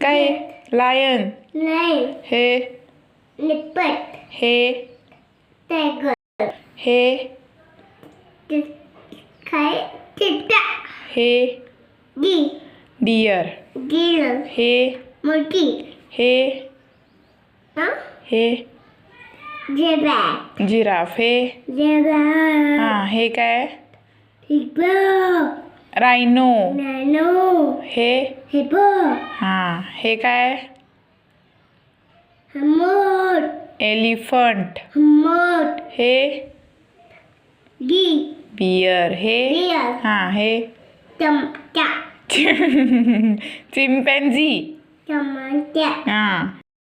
काय lion lion हे leopard हे टायगर हे काय चित्ता हे डी डियर गिल हे मोठी हे हे जिराफ जिराफ हे जिराफ हा हे काय हिप्पो रायनो नॅनो हे हिप्पो हा हे काय हमोट एलिफंट हमोट हे डी बियर हे Deer. हा हे चमचा चिंपॅन्झी चमचा हा